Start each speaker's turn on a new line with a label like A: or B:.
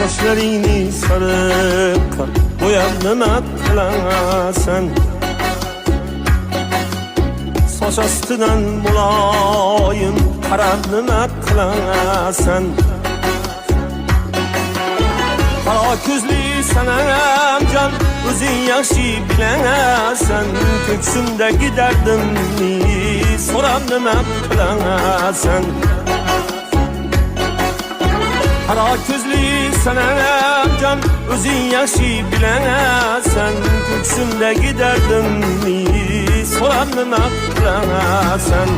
A: Saçlarını sarı boyanına kılasan, saç astıdan mulayim karanına kılasan. Kara közlü senem can, özün yaxşı biləsən. Köksümdəki dərdimni soram nima kılasan. Kara közlü senem can, özün yaxşı biləsən. Köksümdəki dərdimni soram nima kılasan.